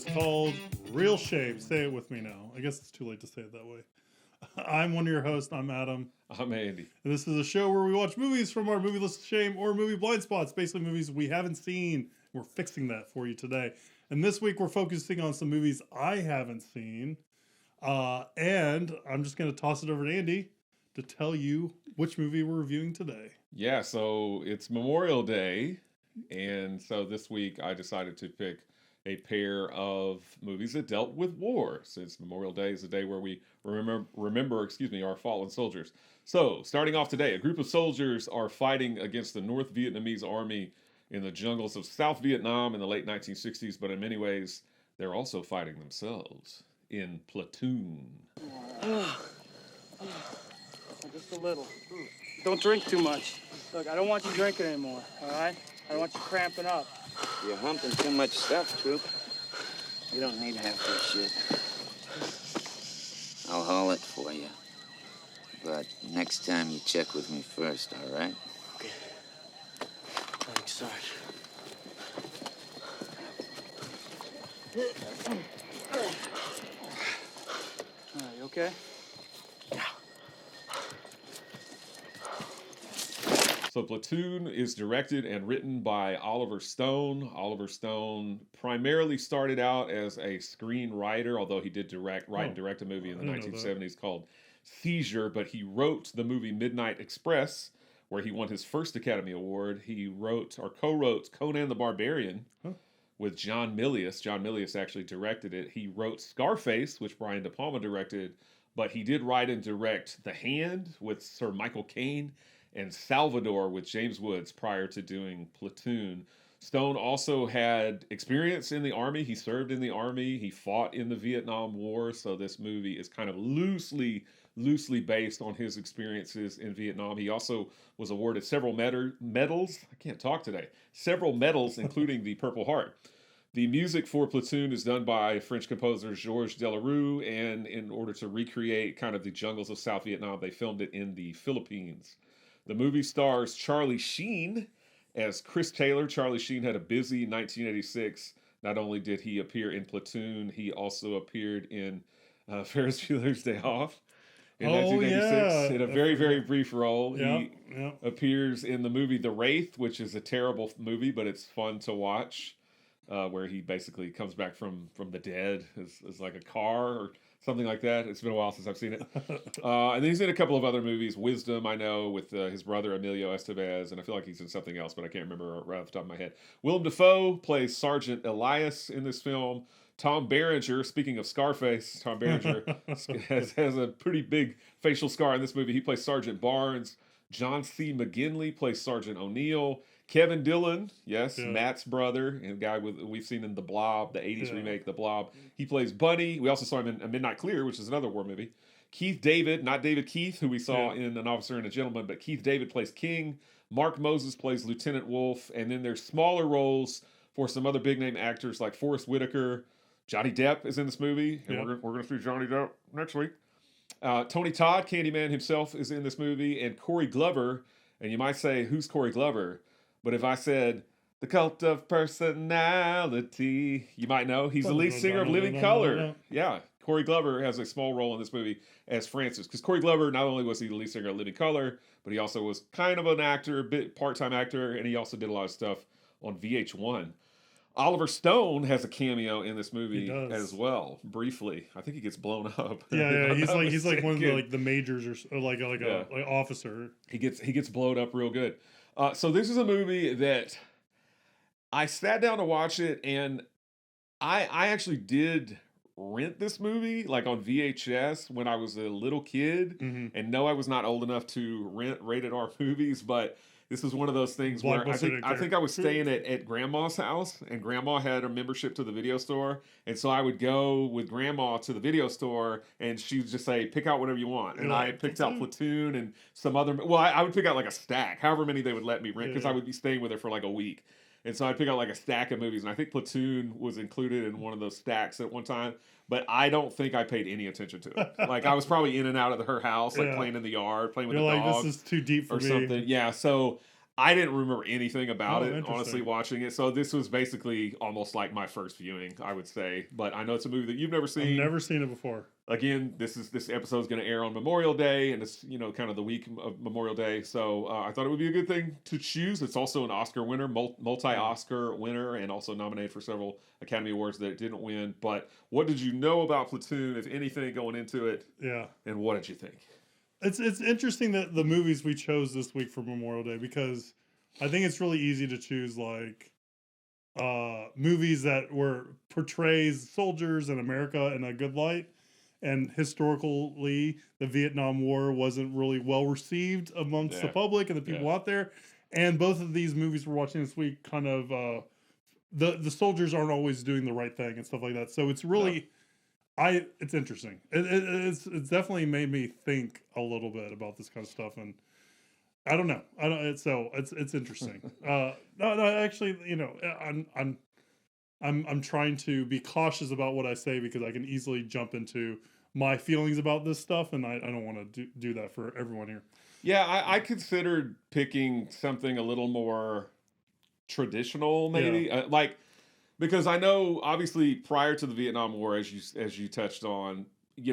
is called Real Shape. Say it with me now. I guess it's too late to say it that way. I'm one of your hosts. I'm Adam. I'm Andy. And this is a show where we watch movies from our movie list of shame or movie blind spots, basically movies we haven't seen. We're fixing that for you today. And this week we're focusing on some movies I haven't seen. And I'm just going to toss it over to Andy to tell you which movie we're reviewing today. Yeah, so it's Memorial Day. And so this week I decided to pick a pair of movies that dealt with war, since Memorial Day is a day where we remember our fallen soldiers. So, starting off today, a group of soldiers are fighting against the North Vietnamese army in the jungles of South Vietnam in the late 1960s, but in many ways, they're also fighting themselves in Platoon. Just a little. Don't drink too much. Look, I don't want you drinking anymore, all right? I don't want you cramping up. You're humping too much stuff, Troop. You don't need half this shit. I'll haul it for you. But next time you check with me first, all right? Okay. Thanks, Sarge. All right, you okay? So Platoon is directed and written by Oliver Stone. Oliver Stone primarily started out as a screenwriter, although he did write and direct a movie in the 1970s called Seizure, but he wrote the movie Midnight Express, where he won his first Academy Award. He wrote or co-wrote Conan the Barbarian with John Milius. John Milius actually directed it. He wrote Scarface, which Brian De Palma directed, but he did write and direct The Hand with Sir Michael Caine and Salvador with James Woods prior to doing Platoon. Stone also had experience in the Army. He served in the Army. He fought in the Vietnam War. So this movie is kind of loosely based on his experiences in Vietnam. He also was awarded several medals. I can't talk today. Several medals, including the Purple Heart. The music for Platoon is done by French composer Georges Delerue, and in order to recreate kind of the jungles of South Vietnam, they filmed it in the Philippines. The movie stars Charlie Sheen as Chris Taylor. Charlie Sheen had a busy 1986. Not only did he appear in Platoon, he also appeared in Ferris Bueller's Day Off in 1986 in a very, very brief role. He appears in the movie The Wraith, which is a terrible movie, but it's fun to watch, where he basically comes back from the dead as like a car or something like that. It's been a while since I've seen it. And then he's in a couple of other movies. Wisdom, I know, with his brother Emilio Estevez, and I feel like he's in something else, but I can't remember right off the top of my head. Willem Dafoe plays Sergeant Elias in this film. Tom Berenger, speaking of Scarface, Tom Berenger has a pretty big facial scar in this movie. He plays Sergeant Barnes. John C. McGinley plays Sergeant O'Neill. Kevin Dillon, Matt's brother, and the guy we've seen in The Blob, the 80s remake, The Blob. He plays Bunny. We also saw him in A Midnight Clear, which is another war movie. Keith David, not David Keith, who we saw in An Officer and a Gentleman, but Keith David plays King. Mark Moses plays Lieutenant Wolf. And then there's smaller roles for some other big-name actors like Forrest Whitaker. Johnny Depp is in this movie, and we're going to see Johnny Depp next week. Tony Todd, Candyman himself, is in this movie, and Corey Glover. And you might say, who's Corey Glover? But if I said, The Cult of Personality, you might know. He's the lead singer of Living Colour. Yeah, Corey Glover has a small role in this movie as Francis. Because Corey Glover, not only was he the lead singer of Living Colour, but he also was kind of an actor, a bit part-time actor, and he also did a lot of stuff on VH1. Oliver Stone has a cameo in this movie as well, briefly. I think he gets blown up. He's like one of the majors or like an officer. He gets blown up real good. So this is a movie that I sat down to watch it, and I actually did rent this movie like on VHS when I was a little kid, and no, I was not old enough to rent rated R movies, but this was one of those things where I think I was staying at Grandma's house, and Grandma had a membership to the video store, and so I would go with Grandma to the video store, and she would just say, pick out whatever you want. And I picked out Platoon and some other, I would pick out like a stack, however many they would let me rent, because I would be staying with her for like a week. And so I'd pick out like a stack of movies, and I think Platoon was included in one of those stacks at one time, but I don't think I paid any attention to it. Like, I was probably in and out of her house, like playing in the yard, playing with the dogs. This is too deep for me. Something. Yeah, so I didn't remember anything about it, interesting. honestly, watching it. So this was basically almost like my first viewing, I would say. But I know it's a movie that you've never seen. I've never seen it before. Again, this episode is going to air on Memorial Day, and it's kind of the week of Memorial Day. So I thought it would be a good thing to choose. It's also an Oscar winner, multi-Oscar winner, and also nominated for several Academy Awards that it didn't win. But what did you know about Platoon, if anything, going into it? Yeah. And what did you think? It's interesting that the movies we chose this week for Memorial Day, because I think it's really easy to choose like movies that portrays soldiers in America in a good light. And historically, the Vietnam War wasn't really well received amongst the public and the people out there. And both of these movies we're watching this week kind of the soldiers aren't always doing the right thing and stuff like that. So it's really it's interesting. It's definitely made me think a little bit about this kind of stuff, and I don't know. It's interesting. No, actually, I'm trying to be cautious about what I say because I can easily jump into my feelings about this stuff, and I don't want to do that for everyone here. Yeah, I considered picking something a little more traditional, maybe, because I know obviously prior to the Vietnam War, as you touched on,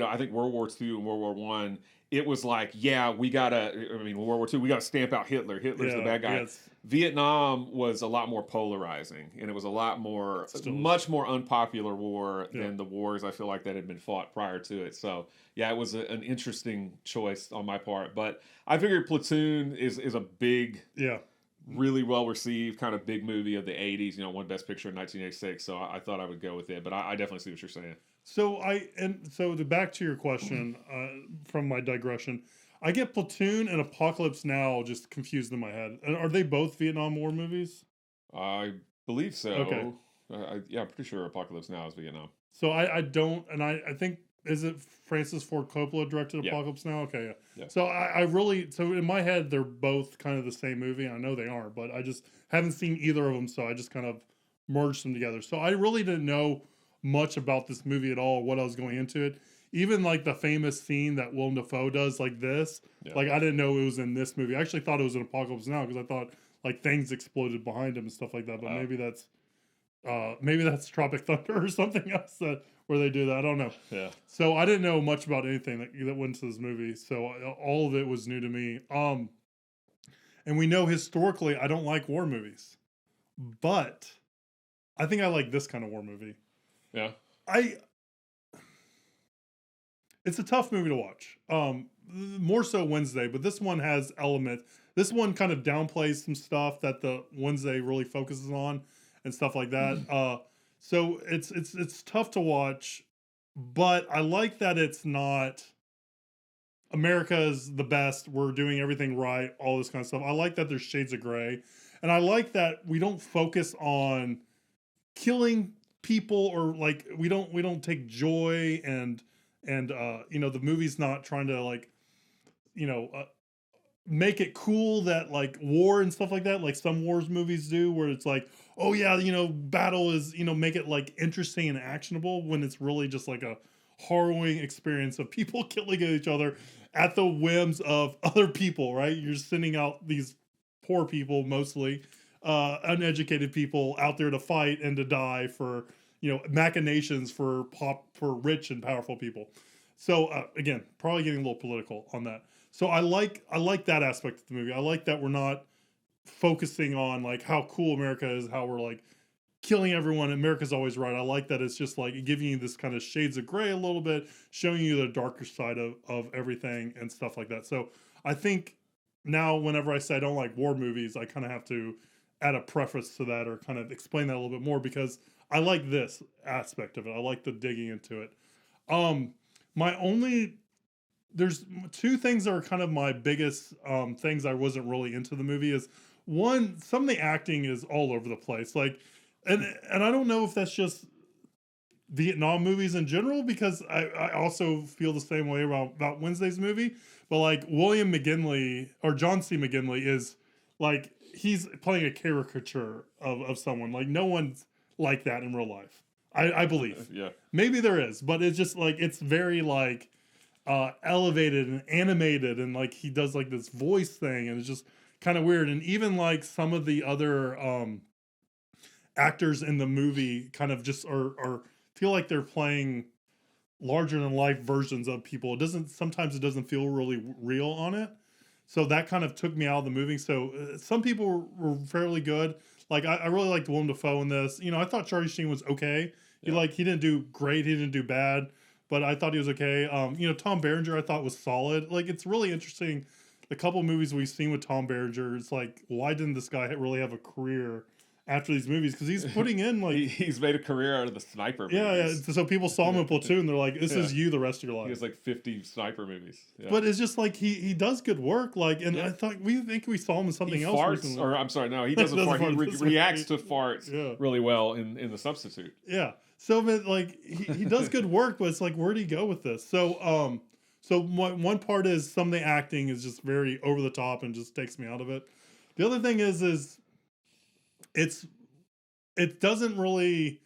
I think World War II and World War One, it was like, World War II, we gotta stamp out Hitler. Hitler's the bad guy. Yes. Vietnam was a lot more polarizing, and it was a lot more, much more unpopular war than the wars I feel like that had been fought prior to it. So yeah, it was an interesting choice on my part. But I figured Platoon is a big, really well received kind of big movie of the 80s. Won Best Picture in 1986. So I thought I would go with it. But I definitely see what you're saying. So to back to your question from my digression, I get Platoon and Apocalypse Now just confused in my head. Are they both Vietnam War movies? I believe so. Okay. I'm pretty sure Apocalypse Now is Vietnam. So I don't, and I think, is it Francis Ford Coppola directed Apocalypse Now? Okay, yeah. So so in my head, they're both kind of the same movie. I know they are, but I just haven't seen either of them, so I just kind of merged them together. So I really didn't know much about this movie at all, what I was going into it. Even like the famous scene that Willem Dafoe does like this, like I didn't know it was in this movie. I actually thought it was in Apocalypse Now because I thought like things exploded behind him and stuff like that. But maybe that's Tropic Thunder or something else where they do that. I don't know. Yeah. So I didn't know much about anything that went into this movie. So all of it was new to me. And we know historically I don't like war movies, but I think I like this kind of war movie. Yeah. It's a tough movie to watch. More so Wednesday, but this one has elements. This one kind of downplays some stuff that the Wednesday really focuses on and stuff like that. So it's tough to watch, but I like that it's not America is the best. We're doing everything right. All this kind of stuff. I like that there's shades of gray, and I like that we don't focus on killing people or like we don't take joy and the movie's not trying to make it cool that like war and stuff like that, like some wars movies do, where it's like, oh yeah, battle is, make it like interesting and actionable, when it's really just like a harrowing experience of people killing each other at the whims of other people, right? You're sending out these poor people, mostly uneducated people, out there to fight and to die for machinations for rich and powerful people. So again, probably getting a little political on that. So I like that aspect of the movie. I like that we're not focusing on like how cool America is, how we're like killing everyone. America's always right. I like that it's just like giving you this kind of shades of gray a little bit, showing you the darker side of everything and stuff like that. So I think now whenever I say I don't like war movies, I kind of have to add a preface to that or kind of explain that a little bit more, because I like this aspect of it. I like the digging into it. There's two things that are kind of my biggest things I wasn't really into the movie. Is one, some of the acting is all over the place. Like, and I don't know if that's just Vietnam movies in general, because I also feel the same way about Wednesday's movie. But like William McGinley or John C. McGinley is like, he's playing a caricature of someone. Like no one's like that in real life. I believe. Yeah. Maybe there is, but it's just like, it's very like elevated and animated, and like he does like this voice thing, and it's just kind of weird. And even like some of the other actors in the movie kind of just are feel like they're playing larger than life versions of people. Sometimes it doesn't feel really real on it. So that kind of took me out of the movie. So some people were fairly good. Like I really liked Willem Dafoe in this. I thought Charlie Sheen was okay. Yeah. He didn't do great. He didn't do bad, but I thought he was okay. Tom Berenger I thought was solid. Like it's really interesting. The couple movies we've seen with Tom Berenger, it's like, why didn't this guy really have a career after these movies? Because he's putting in like he's made a career out of the sniper yeah. movies. So people saw him in Platoon. They're like, this is you the rest of your life. He has like 50 sniper movies. Yeah. But it's just like he does good work. Like, and I thought we saw him in something else farts, recently. or I'm sorry, no, he doesn't fart. He reacts to farts really well in The Substitute. Yeah. So, but like he does good work, but it's like, where would he go with this? So, one part is some of the acting is just very over the top and just takes me out of it. The other thing is it doesn't really.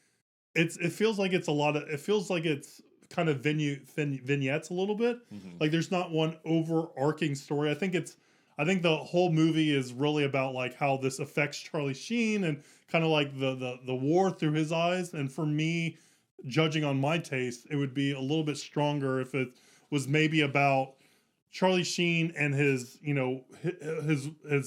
It feels like it's a lot of. It feels like it's kind of vignettes a little bit. Mm-hmm. Like there's not one overarching story. I think the whole movie is really about like how this affects Charlie Sheen and kind of like the war through his eyes. And for me, judging on my taste, it would be a little bit stronger if it was maybe about Charlie Sheen and his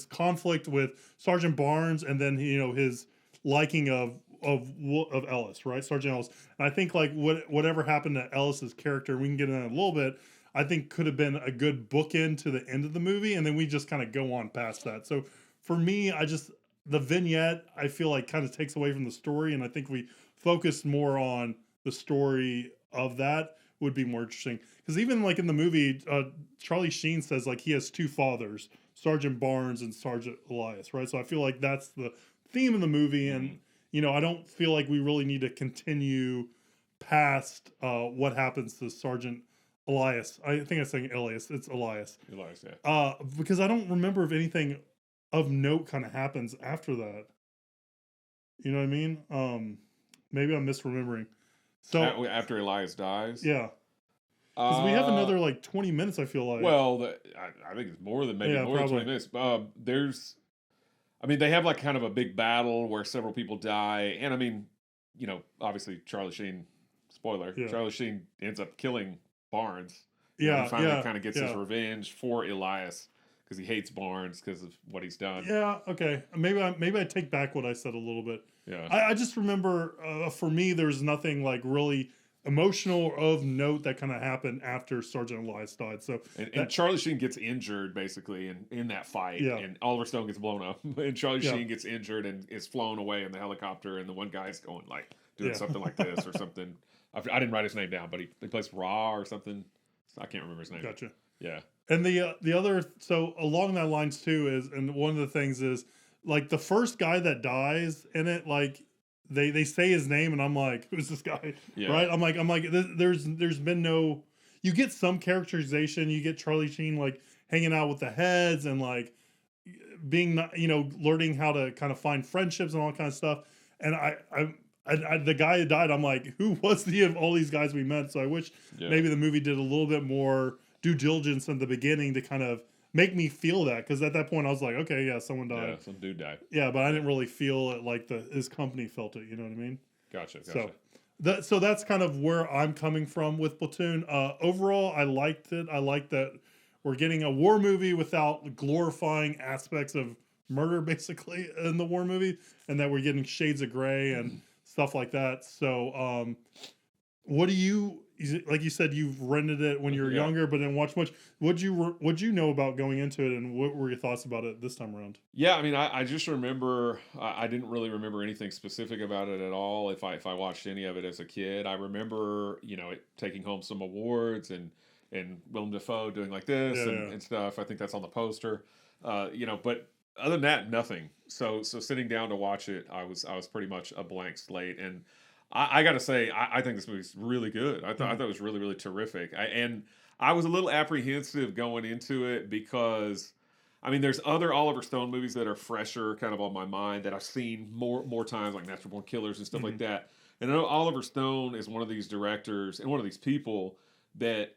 conflict with Sergeant Barnes, and then his liking of Ellis, right? Sergeant Ellis. And I think like whatever happened to Ellis's character, we can get into that in a little bit, I think could have been a good bookend to the end of the movie, and then we just kind of go on past that. So for me, the vignette I feel like kind of takes away from the story, and I think we focus more on the story of that would be more interesting. Because even like in the movie, Charlie Sheen says like he has two fathers, Sergeant Barnes and Sergeant Elias, right? So I feel like that's the theme of the movie, and I don't feel like we really need to continue past what happens to Sergeant Elias. I think I'm saying Elias. It's Elias. Elias, yeah. Because I don't remember if anything of note kind of happens after that. You know what I mean? Maybe I'm misremembering. So after Elias dies, yeah, because we have another like 20 minutes. I feel like. Well, I think it's more than more than 20 minutes. They have like kind of a big battle where several people die, and obviously Charlie Sheen. Spoiler: Charlie Sheen ends up killing Barnes. He finally kind of gets his revenge for Elias because he hates Barnes because of what he's done. Yeah. Okay. Maybe I take back what I said a little bit. Yeah. I just remember for me there was nothing like really emotional or of note that kind of happened after Sergeant Elias died. So and Charlie Sheen gets injured basically in that fight, and Oliver Stone gets blown up, and Charlie Sheen gets injured and is flown away in the helicopter, and the one guy's going like doing something like this or something. I didn't write his name down, but he plays Raw or something. I can't remember his name. Gotcha. Yeah. And the other, so along that lines too is, and one of the things is like the first guy that dies in it, like they say his name and I'm like, who's this guy? Yeah. Right? I'm like, there's been no, you get some characterization. You get Charlie Sheen like hanging out with the heads and like being, learning how to kind of find friendships and all that kind of stuff. And the guy who died, I'm like, who was he of all these guys we met? So I wish maybe the movie did a little bit more due diligence in the beginning to kind of make me feel that. Because at that point I was like, okay, yeah, someone died. Yeah, some dude died. Yeah, but I didn't really feel it like his company felt it. You know what I mean? Gotcha. So that's kind of where I'm coming from with Platoon. Overall, I liked it. I liked that we're getting a war movie without glorifying aspects of murder, basically, in the war movie, and that we're getting shades of gray and stuff like that. So, what do you, like you said, you've rented it when you were younger, but didn't watch much. What'd you know about going into it, and what were your thoughts about it this time around? Yeah, I just remember I didn't really remember anything specific about it at all. If I watched any of it as a kid, I remember it taking home some awards and Willem Dafoe doing like this and stuff. I think that's on the poster. But other than that, nothing. So sitting down to watch it, I was pretty much a blank slate, and I got to say, I think this movie's really good. I thought it was really, really terrific. I was a little apprehensive going into it because, there's other Oliver Stone movies that are fresher, kind of on my mind that I've seen more times, like Natural Born Killers and stuff like that. And I know Oliver Stone is one of these directors and one of these people that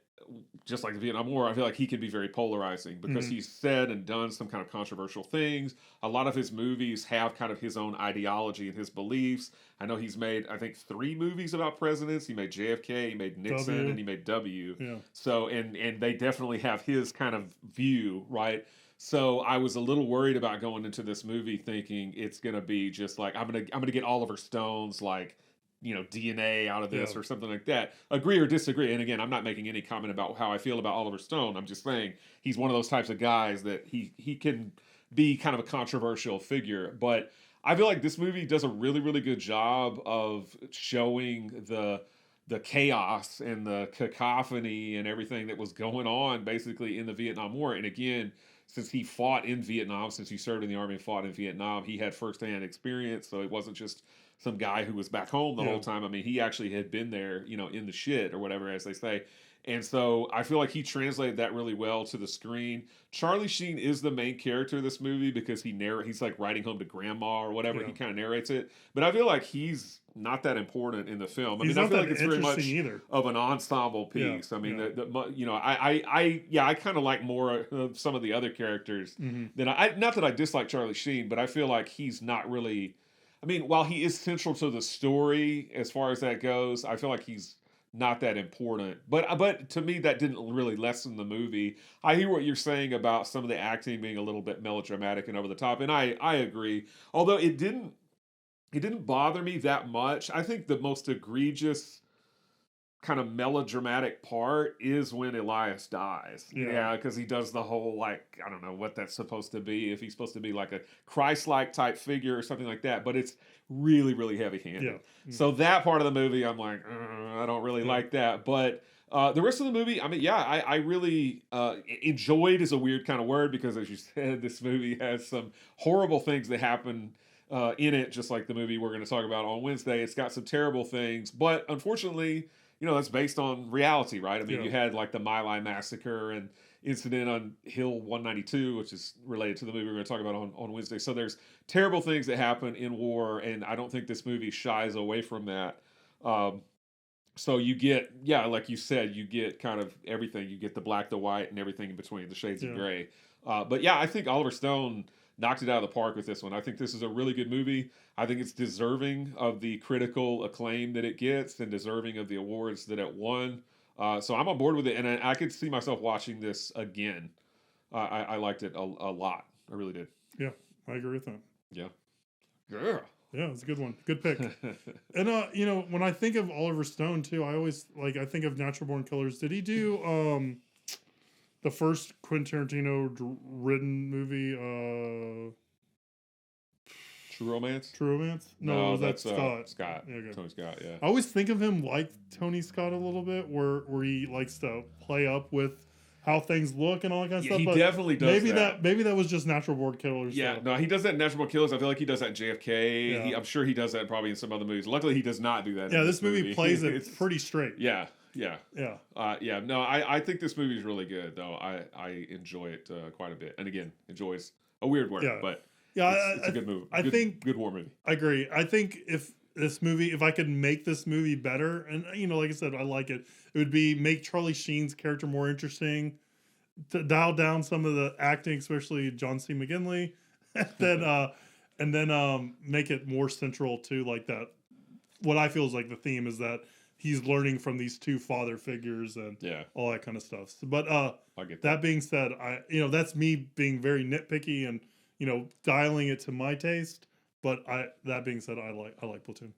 just like the Vietnam War, I feel like he can be very polarizing because he's said and done some kind of controversial things. A lot of his movies have kind of his own ideology and his beliefs. I know he's made, I think, 3 movies about presidents. He made JFK, he made Nixon, and he made W. Yeah. So, and they definitely have his kind of view, right? So I was a little worried about going into this movie thinking it's gonna be just like I'm gonna get Oliver Stone's like, you know, DNA out of this or something like that. Agree or disagree. And again, I'm not making any comment about how I feel about Oliver Stone. I'm just saying he's one of those types of guys that he can be kind of a controversial figure. But I feel like this movie does a really, really good job of showing the chaos and the cacophony and everything that was going on basically in the Vietnam War. And again, since he fought in Vietnam, since he served in the Army and fought in Vietnam, he had firsthand experience. So it wasn't just some guy who was back home the whole time. I mean, he actually had been there, you know, in the shit or whatever, as they say. And so I feel like he translated that really well to the screen. Charlie Sheen is the main character of this movie because he's like writing home to grandma or whatever. He kind of narrates it. But I feel like he's not that important in the film. I mean, I feel like it's very much of an ensemble piece. I mean, you know, I kind of like more of some of the other characters than not that I dislike Charlie Sheen, but I feel like he's not really. I mean, while he is central to the story as far as that goes, I feel like he's not that important. But to me, that didn't really lessen the movie. I hear what you're saying about some of the acting being a little bit melodramatic and over the top, and I agree. Although it didn't bother me that much. I think the most egregious kind of melodramatic part is when Elias dies. Yeah, because he does the whole, like, I don't know what that's supposed to be, if he's supposed to be like a Christ-like type figure or something like that, but it's really, really heavy-handed. Yeah. So that part of the movie, I'm like, I don't really like that. But the rest of the movie, I mean, I really enjoyed is a weird kind of word because, as you said, this movie has some horrible things that happen in it, just like the movie we're going to talk about on Wednesday. It's got some terrible things, but unfortunately, you know, that's based on reality, right? I mean, you had like the My Lai massacre and incident on Hill 192, which is related to the movie we're going to talk about on Wednesday. So there's terrible things that happen in war, and I don't think this movie shies away from that. So you get, like you said, you get kind of everything. You get the black, the white, and everything in between, the shades of gray. But I think Oliver Stone knocked it out of the park with this one. I think this is a really good movie. I think it's deserving of the critical acclaim that it gets and deserving of the awards that it won. So I'm on board with it, and I could see myself watching this again. I liked it a lot. I really did. Yeah, I agree with that. Yeah. Yeah, it's a good one. Good pick. And you know, when I think of Oliver Stone too, I think of Natural Born Killers. Did he do the first Quentin Tarantino written movie? True Romance? True Romance? No, that's Scott. Scott. Okay. Tony Scott, yeah. I always think of him like Tony Scott a little bit, where he likes to play up with how things look and all that kind of stuff. He definitely does maybe that was just Natural Born Killers. Yeah, no, he does that in Natural Born Killers. I feel like he does that in JFK. I'm sure he does that probably in some other movies. Luckily, he does not do that in this movie plays it pretty straight. Yeah. No, I think this movie is really good, though. I enjoy it quite a bit. And again, enjoys a weird word, but it's a good movie. I think good war movie. I agree. I think if I could make this movie better, and you know, like I said, I like it. It would be make Charlie Sheen's character more interesting, to dial down some of the acting, especially John C. McGinley, and then make it more central to like that. What I feel is like the theme is that he's learning from these two father figures and all that kind of stuff. So, but I get that being said, that's me being very nitpicky and dialing it to my taste. But that being said, I like Platoon.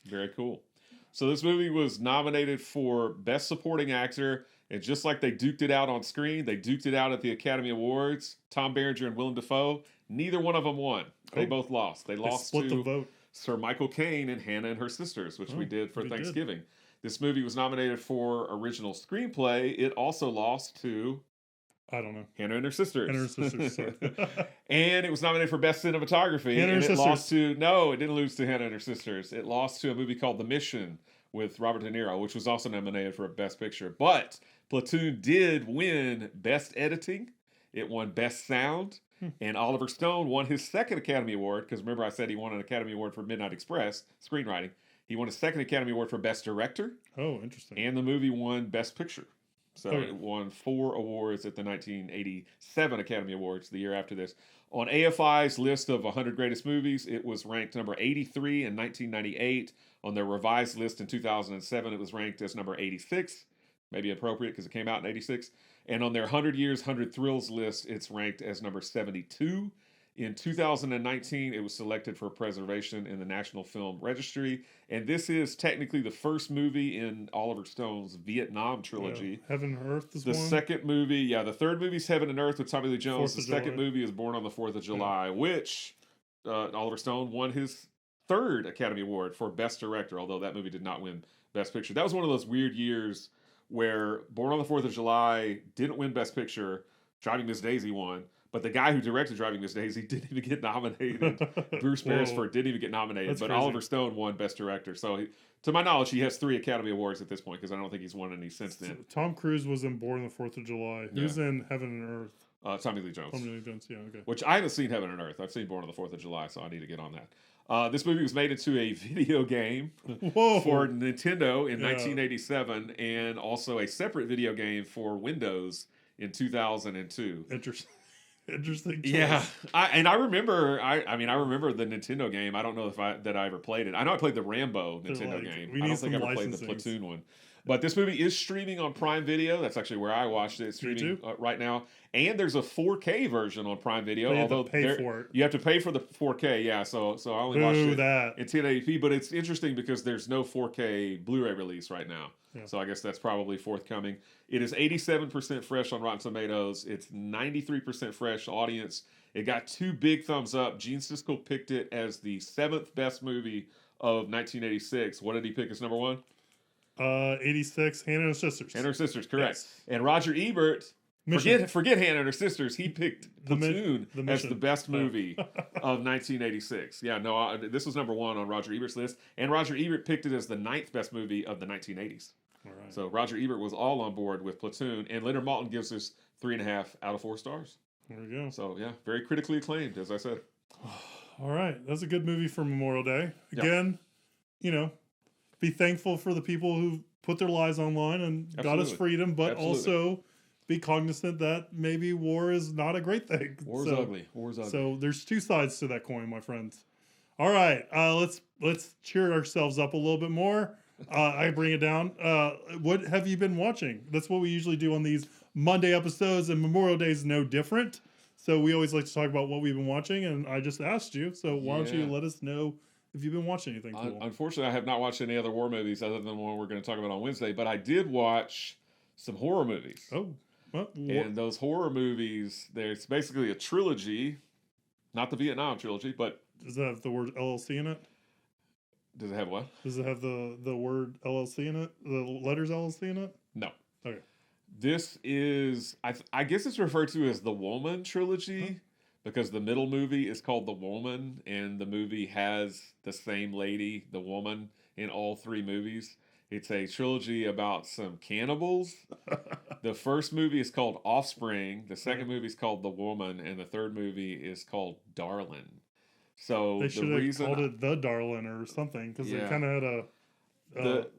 Very cool. So this movie was nominated for Best Supporting Actor, and just like they duked it out on screen, they duked it out at the Academy Awards. Tom Berenger and Willem Dafoe, neither one of them won. They both lost. They lost split to the vote. Sir Michael Caine and Hannah and Her Sisters, which we did for Thanksgiving. This movie was nominated for Original Screenplay. It also lost to... I don't know. Hannah and Her Sisters. Hannah and Her Sisters, sorry. And it was nominated for Best Cinematography. Hannah and Her Sisters. No, it didn't lose to Hannah and Her Sisters. It lost to a movie called The Mission with Robert De Niro, which was also nominated for Best Picture. But Platoon did win Best Editing. It won Best Sound. And Oliver Stone won his second Academy Award, because remember I said he won an Academy Award for Midnight Express, screenwriting. He won a second Academy Award for Best Director. Oh, interesting. And the movie won Best Picture. So Okay. it won 4 awards at the 1987 Academy Awards, the year after this. On AFI's list of 100 greatest movies, it was ranked number 83 in 1998. On their revised list in 2007, it was ranked as number 86. Maybe appropriate because it came out in 86. And on their 100 Years, 100 Thrills list, it's ranked as number 72. In 2019, it was selected for preservation in the National Film Registry. And this is technically the first movie in Oliver Stone's Vietnam trilogy. Heaven and Earth is The one. second movie, the third movie is Heaven and Earth with Tommy Lee Jones. 4th The of second July. movie is Born on the 4th of July, which Oliver Stone won his third Academy Award for Best Director, although that movie did not win Best Picture. That was one of those weird years where Born on the 4th of July didn't win Best Picture, Driving Miss Daisy won, but the guy who directed Driving Miss Daisy didn't even get nominated. Bruce Whoa. Beresford didn't even get nominated, That's but crazy. Oliver Stone won Best Director. So, to my knowledge, he has 3 Academy Awards at this point because I don't think he's won any since then. Tom Cruise was in Born on the 4th of July. Who's in Heaven and Earth? Tommy Lee Jones. Tommy Lee Jones. Yeah, okay. Which I haven't seen Heaven and Earth. I've seen Born on the 4th of July, so I need to get on that. This movie was made into a video game Whoa. for Nintendo in Yeah. 1987 and also a separate video game for Windows in 2002. Interesting. Interesting choice. Yeah, I remember. I remember the Nintendo game. I don't know if I ever played it. I know I played the Rambo They're Nintendo like, game. we I need don't think I some ever played the licensings. Platoon one. But this movie is streaming on Prime Video. That's actually where I watched it. It's You streaming do? right now, and there's a 4K version on Prime Video. But you have to although pay there- for it. you have to pay for the 4K. Yeah, so I only watched Boo it that. in 1080p. But it's interesting because there's no 4K Blu-ray release right now. Yeah. So I guess that's probably forthcoming. It is 87% fresh on Rotten Tomatoes. It's 93% fresh audience. It got 2 big thumbs up. Gene Siskel picked it as the 7th best movie of 1986. What did he pick as number 1? 86, Hannah and her Sisters. Hannah and her Sisters, correct. Yes. And Roger Ebert, Mission. forget Hannah and her Sisters. He picked The Mi- Platoon The as Mission. the best movie of 1986. Yeah, no, this was number 1 on Roger Ebert's list. And Roger Ebert picked it as the 9th best movie of the 1980s. All right. So Roger Ebert was all on board with Platoon. And Leonard Maltin gives us 3.5 out of 4 stars. There we go. So yeah, very critically acclaimed, as I said. All right. That's a good movie for Memorial Day. Yeah. Again, be thankful for the people who put their lives online and got us Absolutely. freedom, but Absolutely. also be cognizant that maybe war is not a great thing. War's ugly. War's ugly. So there's 2 sides to that coin, my friends. All right, let's cheer ourselves up a little bit more. I bring it down. What have you been watching? That's what we usually do on these Monday episodes, and Memorial Day is no different. So we always like to talk about what we've been watching, and I just asked you. So why don't you Yeah. let us know if you've been watching anything cool? Unfortunately, I have not watched any other war movies other than the one we're going to talk about on Wednesday, but I did watch some horror movies. Oh, well, And those horror movies, there's basically a trilogy, not the Vietnam trilogy, but does it have the word LLC in it? does it have what? Does it have the word LLC in it? The letters LLC in it? No. Okay. This is, I guess it's referred to as the Woman trilogy because the middle movie is called The Woman, and the movie has the same lady, the woman, in all 3 movies. It's a trilogy about some cannibals. The first movie is called Offspring. The second movie is called The Woman, and the third movie is called Darlin. So They the should have reason called it The Darlin' or something because Yeah. they kind of had a The-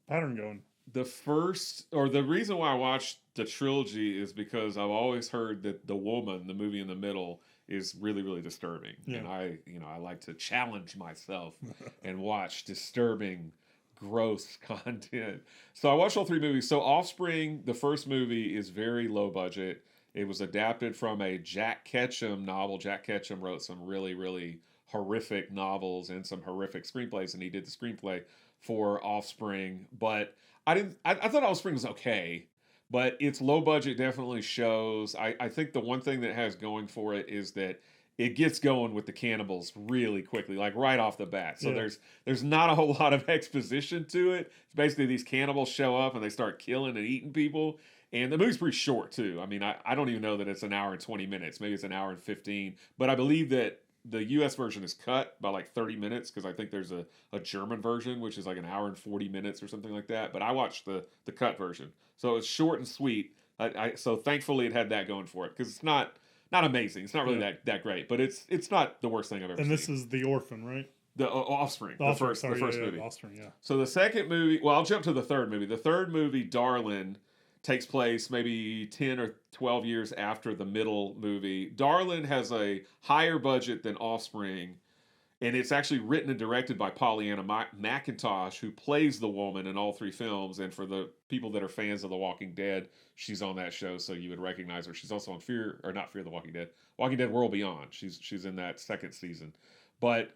pattern going. the reason why I watched the trilogy is because I've always heard that The Woman, the movie in the middle, is really, really disturbing. Yeah. And I like to challenge myself and watch disturbing, gross content. So I watched all 3 movies. So Offspring, the first movie, is very low budget. It was adapted from a Jack Ketchum novel. Jack Ketchum wrote some really, really horrific novels and some horrific screenplays, and he did the screenplay for Offspring. But I thought Offspring was okay, but its low budget definitely shows. I think the one thing that has going for it is that it gets going with the cannibals really quickly, like right off the bat. So Yeah. there's not a whole lot of exposition to it. It's basically these cannibals show up and they start killing and eating people. And the movie's pretty short too. I mean, I don't even know that it's an hour and 20 minutes. Maybe it's an hour and 15. But I believe that the U.S. version is cut by like 30 minutes because I think there's a German version, which is like an hour and 40 minutes or something like that. But I watched the cut version. So it's short and sweet. So thankfully it had that going for it because it's not amazing. It's not really that great. But it's not the worst thing I've ever And seen. this is The Orphan, right? The Offspring. Offspring, The first movie. Offspring, yeah. So the second movie, well, I'll jump to the third movie. The third movie, Darlin', takes place maybe 10 or 12 years after the middle movie. Darlin has a higher budget than Offspring, and it's actually written and directed by Pollyanna McIntosh, who plays the woman in all three films. And for the people that are fans of The Walking Dead, she's on that show, so you would recognize her. She's also on not Fear the Walking Dead, Walking Dead World Beyond. She's in that second season. But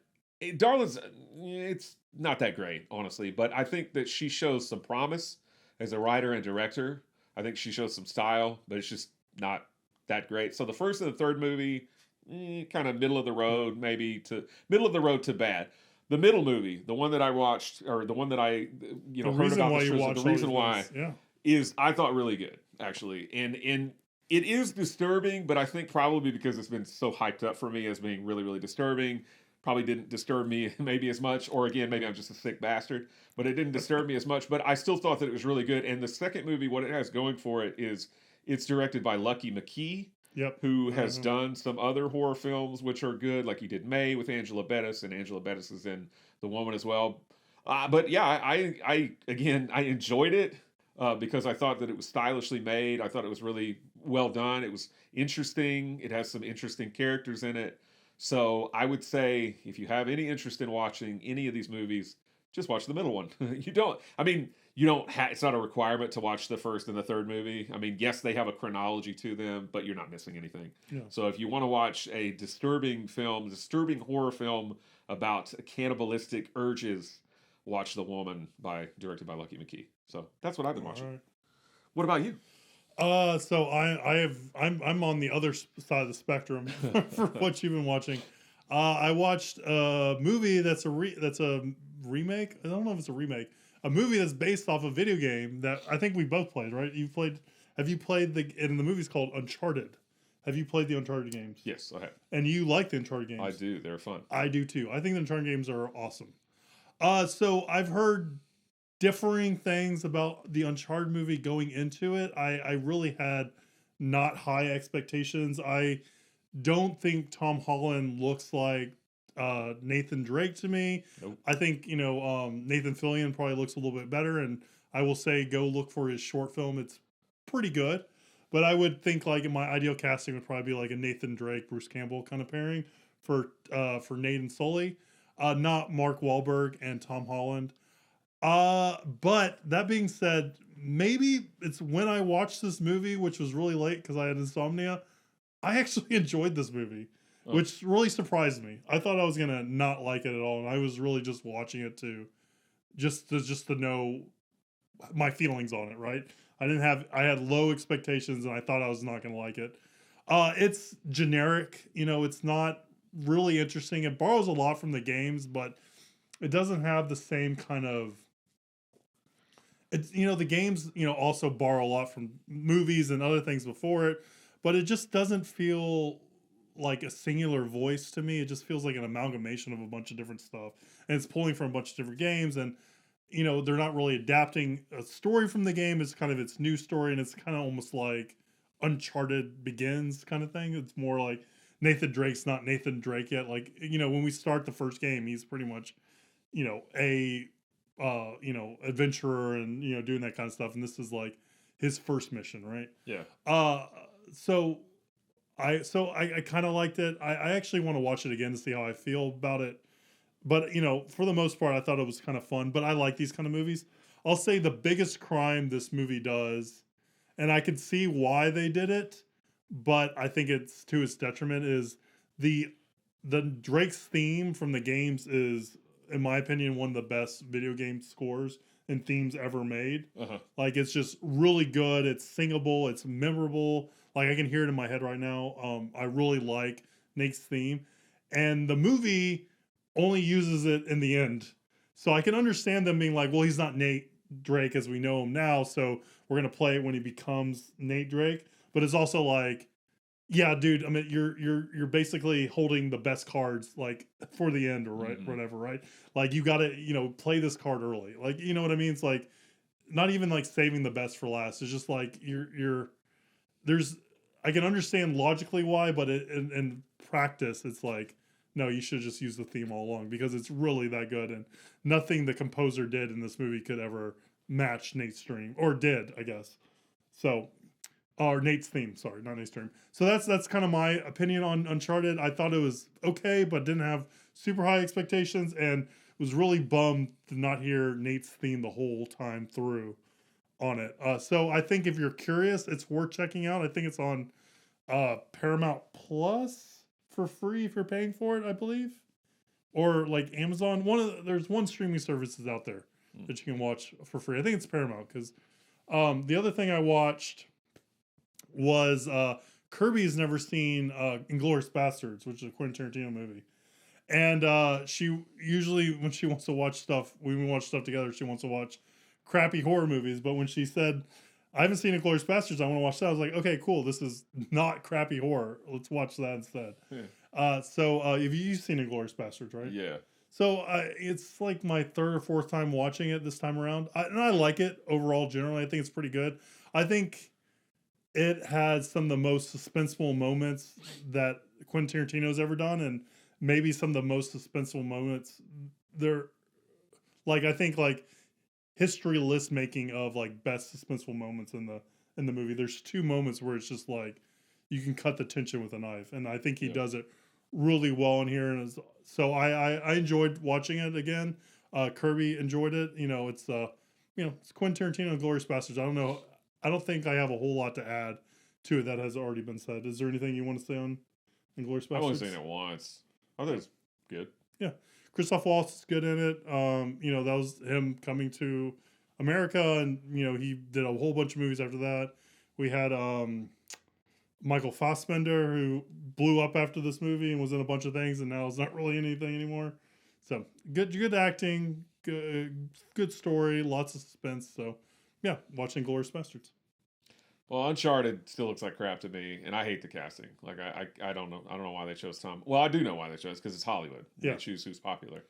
Darlin's, it's not that great, honestly. But I think that she shows some promise as a writer and director. I think she shows some style, but it's just not that great. So the first and the third movie, kind of middle of the road, middle of the road to bad. The middle movie, the one that I watched, or the one that I heard about the reason why is I thought really good, actually, and it is disturbing, but I think probably because it's been so hyped up for me as being really, really disturbing. Probably didn't disturb me maybe as much, or again, maybe I'm just a sick bastard, but it didn't disturb me as much, but I still thought that it was really good. And the second movie, what it has going for it is it's directed by Lucky McKee, who has done some other horror films, which are good, like he did May with Angela Bettis, and Angela Bettis is in The Woman as well. But yeah, I enjoyed it because I thought that it was stylishly made. I thought it was really well done. It was interesting. It has some interesting characters in it. So I would say if you have any interest in watching any of these movies, just watch the middle one. It's not a requirement to watch the first and the third movie. I mean, yes, they have a chronology to them, but you're not missing anything. Yeah. So if you want to watch a disturbing horror film about cannibalistic urges, watch The Woman directed by Lucky McKee. So that's what I've been watching. Right. What about you? So I'm on the other side of the spectrum for what you've been watching. I watched a movie that's a remake. I don't know if it's a remake. A movie that's based off a video game that I think we both played, right? Have you played and the movie's called Uncharted. Have you played the Uncharted games? Yes, I have. And you like the Uncharted games? I do. They're fun. I do too. I think the Uncharted games are awesome. So I've heard differing things about the Uncharted movie going into it. I really had not high expectations. I don't think Tom Holland looks like Nathan Drake to me. Nope. I think Nathan Fillion probably looks a little bit better, and I will say go look for his short film. It's pretty good, but I would think like in my ideal casting would probably be like a Nathan Drake, Bruce Campbell kind of pairing for Nate and Sully, not Mark Wahlberg and Tom Holland. But that being said, maybe it's when I watched this movie, which was really late because I had insomnia, I actually enjoyed this movie, which really surprised me. I thought I was gonna not like it at all, and I was really just watching it to know my feelings on it. Right? I had low expectations, and I thought I was not gonna like it. It's generic. It's not really interesting. It borrows a lot from the games, but it doesn't have the same kind of. It's the games also borrow a lot from movies and other things before it, but it just doesn't feel like a singular voice to me. It just feels like an amalgamation of a bunch of different stuff, and it's pulling from a bunch of different games, and they're not really adapting a story from the game. It's kind of its new story, and it's kind of almost like Uncharted Begins kind of thing. It's more like Nathan Drake's not Nathan Drake yet. Like when we start the first game, he's pretty much a adventurer and doing that kind of stuff, and this is like his first mission, right? Yeah. So I kind of liked it. I actually want to watch it again to see how I feel about it, but for the most part I thought it was kind of fun. But I like these kind of movies. I'll say the biggest crime this movie does, and I could see why they did it, but I think it's to its detriment, is the Drake's theme from the games is, in my opinion, one of the best video game scores and themes ever made. Like, it's just really good. It's singable. It's memorable. Like, I can hear it in my head right now. I really like Nate's theme. And the movie only uses it in the end. So I can understand them being like, well, he's not Nate Drake as we know him now, so we're going to play it when he becomes Nate Drake. But it's also like, yeah, dude, I mean, you're basically holding the best cards, like, for the end or whatever, right? Like, you got to, play this card early. Like, you know what I mean? It's like, not even like saving the best for last. It's just like, I can understand logically why, but in practice, it's like, no, you should just use the theme all along because it's really that good. And nothing the composer did in this movie could ever match Nate's stream, or did, I guess. So, or Nate's theme, sorry, not Nate's theme. So that's kind of my opinion on Uncharted. I thought it was okay, but didn't have super high expectations, and was really bummed to not hear Nate's theme the whole time through on it. So I think if you're curious, it's worth checking out. I think it's on Paramount Plus for free if you're paying for it, I believe, or like Amazon. There's one streaming services out there that you can watch for free. I think it's Paramount, because the other thing I watched was Kirby's never seen Inglourious Bastards, which is a Quentin Tarantino movie. And she usually, when she wants to watch stuff, when we watch stuff together, she wants to watch crappy horror movies. But when she said, I haven't seen Inglourious Bastards, I want to watch that, I was like, okay, cool. This is not crappy horror. Let's watch that instead. Yeah. So have you seen Inglourious Bastards, right? Yeah. So it's like my third or fourth time watching it this time around. And I like it overall, generally. I think it's pretty good. I think it has some of the most suspenseful moments that Quentin Tarantino's ever done. And maybe some of the most suspenseful moments they're like, I think like history list making of like best suspenseful moments in the movie. There's two moments where it's just like you can cut the tension with a knife, and I think he does it really well in here. And so I enjoyed watching it again. Kirby enjoyed it. It's it's Quentin Tarantino and Glorious Bastards. I don't think I have a whole lot to add to it that has already been said. Is there anything you want to say on Inglourious Bastards? I've only seen it once. I think it's good. Yeah. Christoph Waltz is good in it. That was him coming to America, and he did a whole bunch of movies after that. We had Michael Fassbender, who blew up after this movie and was in a bunch of things, and now is not really anything anymore. So good acting, good story, lots of suspense. So yeah, watching Inglourious Bastards. Well, Uncharted still looks like crap to me, and I hate the casting. Like I don't know why they chose Tom. Well, I do know why they chose, because it's Hollywood. Yeah. They choose who's popular.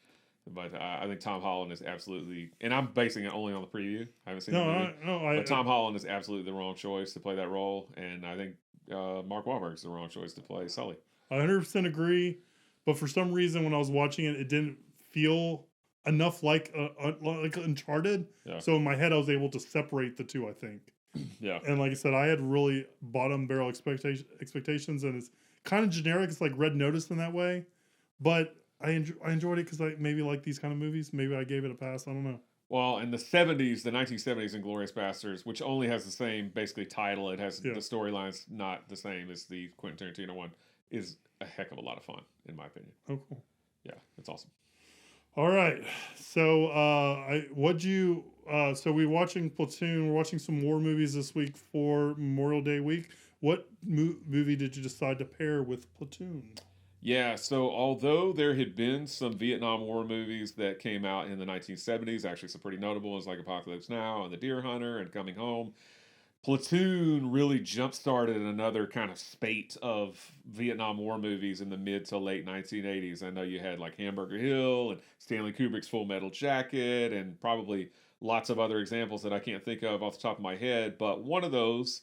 But I think Tom Holland is absolutely, and I'm basing it only on the preview. I haven't seen the movie. But Tom Holland is absolutely the wrong choice to play that role, and I think Mark Wahlberg is the wrong choice to play Sully. I 100% agree, but for some reason when I was watching it, it didn't feel enough like Uncharted. Yeah. So in my head, I was able to separate the two, I think. Yeah. And like I said, I had really bottom barrel expectations, and it's kind of generic. It's like Red Notice in that way, but I enjoyed it because I maybe like these kind of movies. Maybe I gave it a pass. I don't know. Well, in the 1970s, Inglourious Bastards, which only has the same basically title, it has the storyline's not the same as the Quentin Tarantino one, is a heck of a lot of fun, in my opinion. Oh, cool. Yeah, it's awesome. All right. So, so we're watching Platoon. We're watching some war movies this week for Memorial Day week. What movie did you decide to pair with Platoon? Yeah, so although there had been some Vietnam War movies that came out in the 1970s, actually some pretty notable ones like Apocalypse Now and The Deer Hunter and Coming Home, Platoon really jump-started another kind of spate of Vietnam War movies in the mid to late 1980s. I know you had like Hamburger Hill and Stanley Kubrick's Full Metal Jacket and probably lots of other examples that I can't think of off the top of my head, but one of those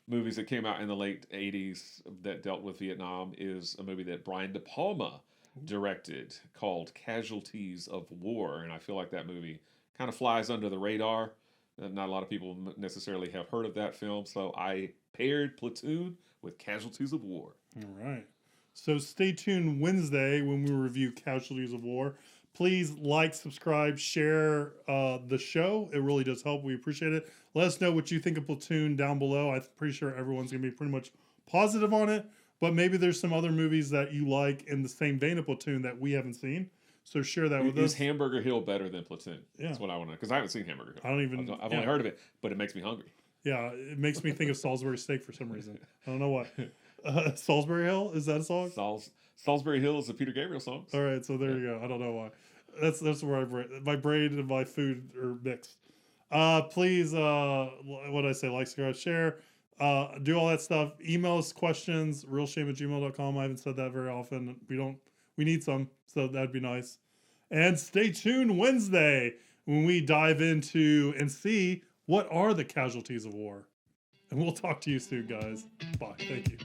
movies that came out in the late 80s that dealt with Vietnam is a movie that Brian De Palma directed called Casualties of War, and I feel like that movie kind of flies under the radar. Not a lot of people necessarily have heard of that film, so I paired Platoon with Casualties of War. All right. So stay tuned Wednesday when we review Casualties of War. Please like, subscribe, share the show. It really does help. We appreciate it. Let us know what you think of Platoon down below. I'm pretty sure everyone's going to be pretty much positive on it, but maybe there's some other movies that you like in the same vein of Platoon that we haven't seen. So share that with us. Is Hamburger Hill better than Platoon? Yeah. That's what I want to know, because I haven't seen Hamburger Hill. I've only heard of it, but it makes me hungry. Yeah, it makes me think of Salisbury Steak for some reason. I don't know why. Salisbury Hill? Is that a song? Salisbury Hill is a Peter Gabriel song. All right, so there you go. I don't know why. That's where my brain and my food are mixed. Please, what did I say? Like, subscribe, share. Do all that stuff. Email us questions, realshame@gmail.com. I haven't said that very often. We need some, so that'd be nice. And stay tuned Wednesday when we dive into and see what are the casualties of war. And we'll talk to you soon, guys. Bye. Thank you.